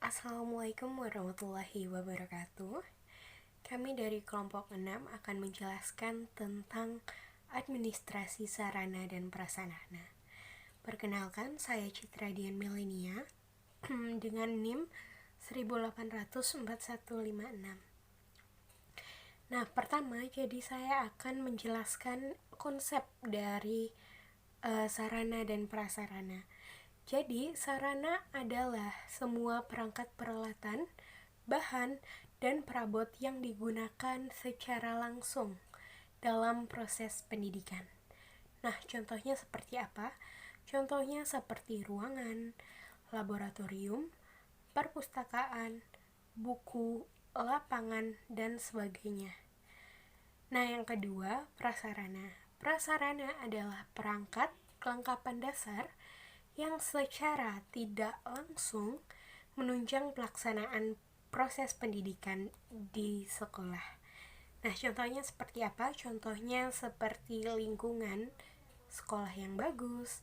Assalamualaikum warahmatullahi wabarakatuh. Kami dari kelompok 6 akan menjelaskan tentang administrasi sarana dan prasarana. Perkenalkan, saya Citra Dian Melenia dengan NIM 1840156. Nah, pertama, jadi saya akan menjelaskan konsep dari sarana dan prasarana. Jadi, sarana adalah semua perangkat peralatan, bahan, dan perabot yang digunakan secara langsung dalam proses pendidikan. Nah, contohnya seperti apa? Contohnya seperti ruangan, laboratorium, perpustakaan, buku, lapangan, dan sebagainya. Nah, yang kedua, prasarana. Prasarana adalah perangkat kelengkapan dasar yang secara tidak langsung menunjang pelaksanaan proses pendidikan di sekolah. Nah, contohnya seperti apa? Contohnya seperti lingkungan sekolah yang bagus,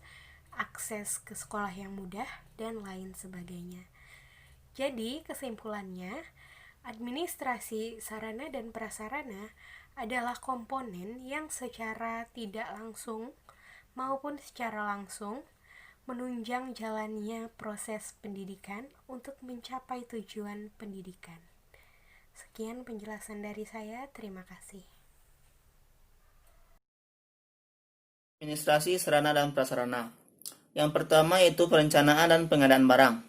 akses ke sekolah yang mudah, dan lain sebagainya. Jadi, kesimpulannya, administrasi sarana dan prasarana adalah komponen yang secara tidak langsung maupun secara langsung menunjang jalannya proses pendidikan untuk mencapai tujuan pendidikan. Sekian penjelasan dari saya, terima kasih. Administrasi sarana dan prasarana. Yang pertama yaitu perencanaan dan pengadaan barang.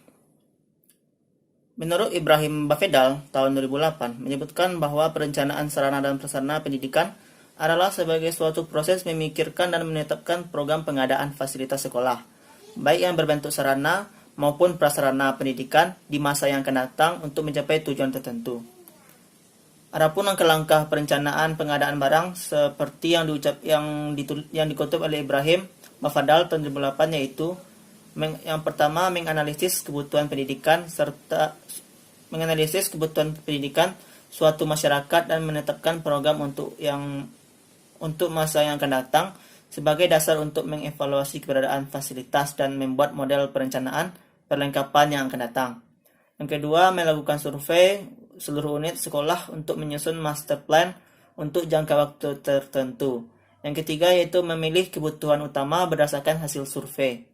Menurut Ibrahim Bafedal tahun 2008 menyebutkan bahwa perencanaan sarana dan prasarana pendidikan adalah sebagai suatu proses memikirkan dan menetapkan program pengadaan fasilitas sekolah, baik yang berbentuk sarana maupun prasarana pendidikan di masa yang akan datang untuk mencapai tujuan tertentu. Adapun langkah-langkah perencanaan pengadaan barang seperti yang dikutip oleh Ibrahim Bafadal tahun 2008 yaitu yang pertama menganalisis kebutuhan pendidikan suatu masyarakat dan menetapkan program untuk masa yang akan datang sebagai dasar untuk mengevaluasi keberadaan fasilitas dan membuat model perencanaan perlengkapan yang akan datang. Yang kedua, melakukan survei seluruh unit sekolah untuk menyusun master plan untuk jangka waktu tertentu. Yang ketiga yaitu memilih kebutuhan utama berdasarkan hasil survei.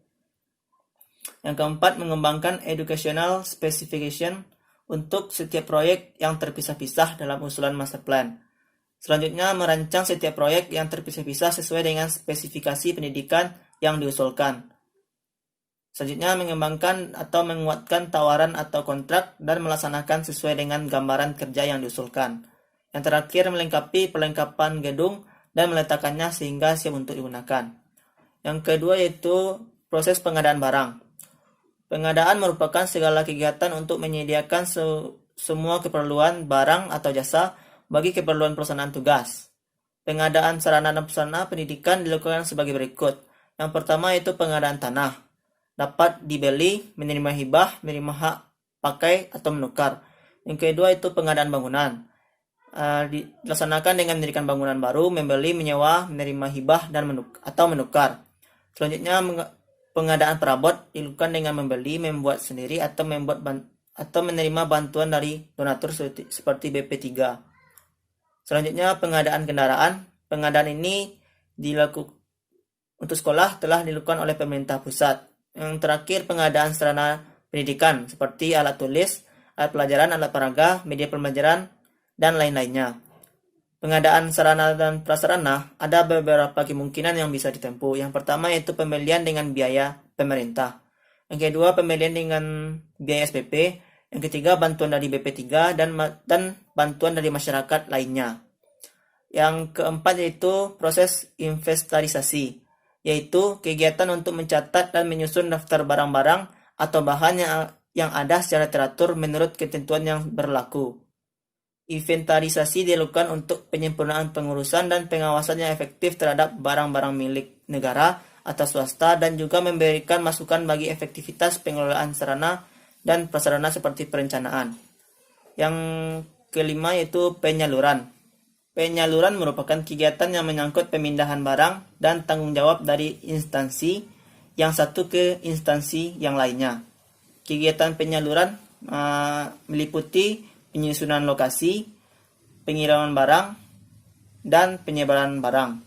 Yang keempat, mengembangkan educational specification untuk setiap proyek yang terpisah-pisah dalam usulan master plan. Selanjutnya, merancang setiap proyek yang terpisah-pisah sesuai dengan spesifikasi pendidikan yang diusulkan. Selanjutnya, mengembangkan atau menguatkan tawaran atau kontrak dan melaksanakan sesuai dengan gambaran kerja yang diusulkan. Yang terakhir, melengkapi perlengkapan gedung dan meletakkannya sehingga siap untuk digunakan. Yang kedua yaitu proses pengadaan barang. Pengadaan merupakan segala kegiatan untuk menyediakan semua keperluan barang atau jasa bagi keperluan pelaksanaan tugas. Pengadaan sarana dan prasarana pendidikan dilakukan sebagai berikut. Yang pertama yaitu pengadaan tanah. Dapat dibeli, menerima hibah, menerima hak pakai atau menukar. Yang kedua itu pengadaan bangunan. Dilaksanakan dengan mendirikan bangunan baru, membeli, menyewa, menerima hibah dan menukar. Selanjutnya pengadaan perabot dilakukan dengan membeli, membuat sendiri atau menerima bantuan dari donatur seperti BP3. Selanjutnya pengadaan kendaraan. Pengadaan ini untuk sekolah telah dilakukan oleh pemerintah pusat. Yang terakhir pengadaan sarana pendidikan seperti alat tulis, alat pelajaran, alat peraga, media pembelajaran, dan lain-lainnya. Pengadaan sarana dan prasarana ada beberapa kemungkinan yang bisa ditempuh. Yang pertama yaitu pembelian dengan biaya pemerintah. Yang kedua pembelian dengan biaya SPP. Yang ketiga bantuan dari BP3 dan bantuan dari masyarakat lainnya. Yang keempat yaitu proses inventarisasi, yaitu kegiatan untuk mencatat dan menyusun daftar barang-barang atau bahan yang ada secara teratur menurut ketentuan yang berlaku. Inventarisasi dilakukan untuk penyempurnaan pengurusan dan pengawasan yang efektif terhadap barang-barang milik negara atau swasta dan juga memberikan masukan bagi efektivitas pengelolaan sarana dan prasarana seperti perencanaan. Yang kelima yaitu penyaluran. Penyaluran merupakan kegiatan yang menyangkut pemindahan barang dan tanggung jawab dari instansi yang satu ke instansi yang lainnya. Kegiatan penyaluran meliputi penyusunan lokasi, pengiriman barang, dan penyebaran barang.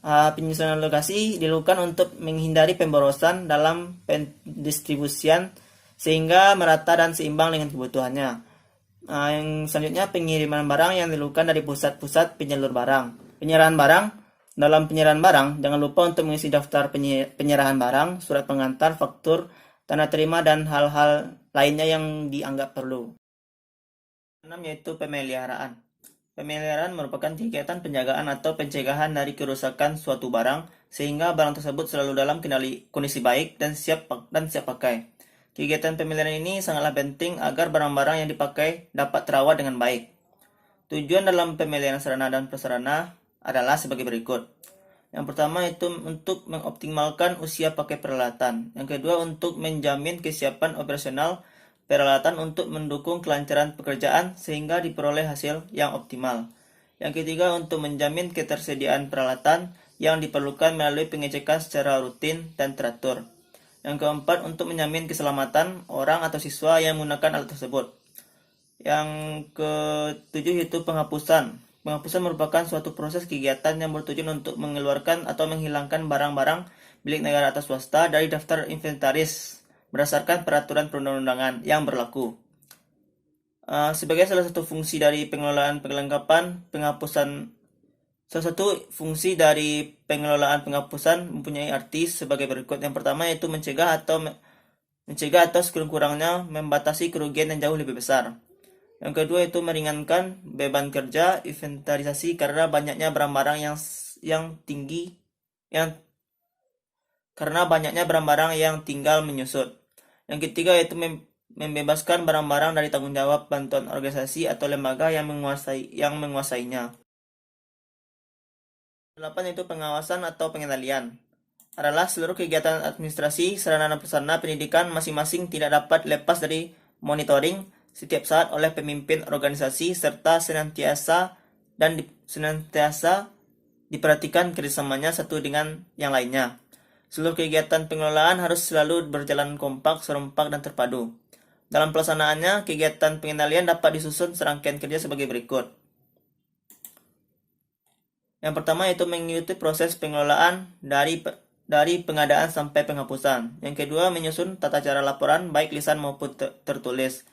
Penyusunan lokasi dilakukan untuk menghindari pemborosan dalam pendistribusian sehingga merata dan seimbang dengan kebutuhannya. Yang selanjutnya pengiriman barang yang dilakukan dari pusat-pusat penyalur barang. Penyerahan barang. Dalam penyerahan barang, jangan lupa untuk mengisi daftar penyerahan barang, surat pengantar, faktur, tanda terima, dan hal-hal lainnya yang dianggap perlu. 6. Yaitu pemeliharaan. Pemeliharaan merupakan kegiatan penjagaan atau pencegahan dari kerusakan suatu barang sehingga barang tersebut selalu dalam kondisi baik dan siap pakai. Kegiatan pemeliharaan ini sangatlah penting agar barang-barang yang dipakai dapat terawat dengan baik. Tujuan dalam pemeliharaan sarana dan prasarana adalah sebagai berikut. Yang pertama itu untuk mengoptimalkan usia pakai peralatan. Yang kedua untuk menjamin kesiapan operasional peralatan untuk mendukung kelancaran pekerjaan sehingga diperoleh hasil yang optimal. Yang ketiga untuk menjamin ketersediaan peralatan yang diperlukan melalui pengecekan secara rutin dan teratur. Yang keempat untuk menjamin keselamatan orang atau siswa yang menggunakan alat tersebut. Yang ketujuh itu penghapusan. Penghapusan merupakan suatu proses kegiatan yang bertujuan untuk mengeluarkan atau menghilangkan barang-barang milik negara atau swasta dari daftar inventaris berdasarkan peraturan perundang-undangan yang berlaku. Sebagai salah satu fungsi dari pengelolaan penghapusan mempunyai arti sebagai berikut. Yang pertama yaitu mencegah atau sekurang-kurangnya membatasi kerugian yang jauh lebih besar. Yang kedua itu meringankan beban kerja inventarisasi karena banyaknya barang-barang yang tinggal menyusut. Yang ketiga yaitu membebaskan barang-barang dari tanggung jawab bantuan organisasi atau lembaga yang menguasainya. 8 yaitu pengawasan atau pengendalian. Adalah seluruh kegiatan administrasi, sarana dan prasarana pendidikan masing-masing tidak dapat lepas dari monitoring setiap saat oleh pemimpin organisasi serta senantiasa diperhatikan kerjasamanya satu dengan yang lainnya. Seluruh kegiatan pengelolaan harus selalu berjalan kompak, serempak, dan terpadu. Dalam pelaksanaannya, kegiatan pengendalian dapat disusun serangkaian kerja sebagai berikut. Yang pertama yaitu mengikuti proses pengelolaan dari pengadaan sampai penghapusan. Yang kedua, menyusun tata cara laporan baik lisan maupun tertulis.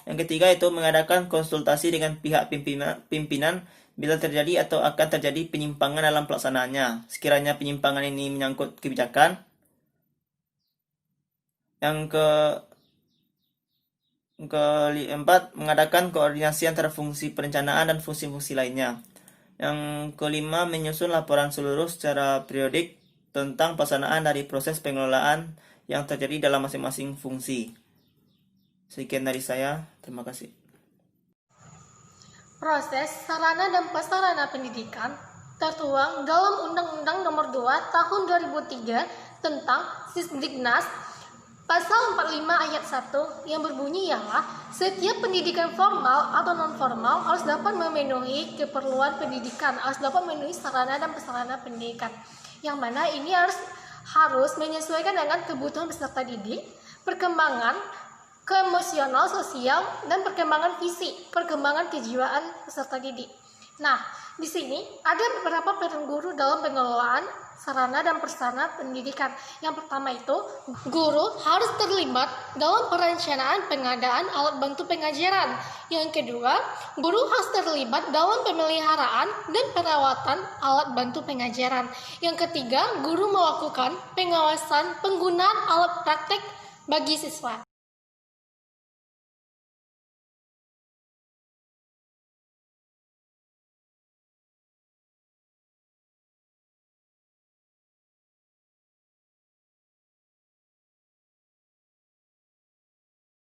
Yang ketiga itu mengadakan konsultasi dengan pihak pimpinan bila terjadi atau akan terjadi penyimpangan dalam pelaksanaannya. Sekiranya penyimpangan ini menyangkut kebijakan. Yang keempat, mengadakan koordinasi antara fungsi perencanaan dan fungsi-fungsi lainnya. Yang kelima, menyusun laporan seluruh secara periodik tentang pelaksanaan dari proses pengelolaan yang terjadi dalam masing-masing fungsi. Sekian dari saya, terima kasih. Proses sarana dan prasarana pendidikan tertuang dalam Undang-Undang Nomor 2 Tahun 2003 tentang Sisdiknas Pasal 45 Ayat 1 yang berbunyi ialah setiap pendidikan formal atau non-formal harus dapat memenuhi keperluan pendidikan, harus dapat memenuhi sarana dan prasarana pendidikan, yang mana ini harus menyesuaikan dengan kebutuhan peserta didik, perkembangan keemosional, sosial, dan perkembangan fisik, perkembangan kejiwaan peserta didik. Nah, di sini ada beberapa peran guru dalam pengelolaan sarana dan prasarana pendidikan. Yang pertama itu, guru harus terlibat dalam perencanaan pengadaan alat bantu pengajaran. Yang kedua, guru harus terlibat dalam pemeliharaan dan perawatan alat bantu pengajaran. Yang ketiga, guru melakukan pengawasan penggunaan alat praktek bagi siswa.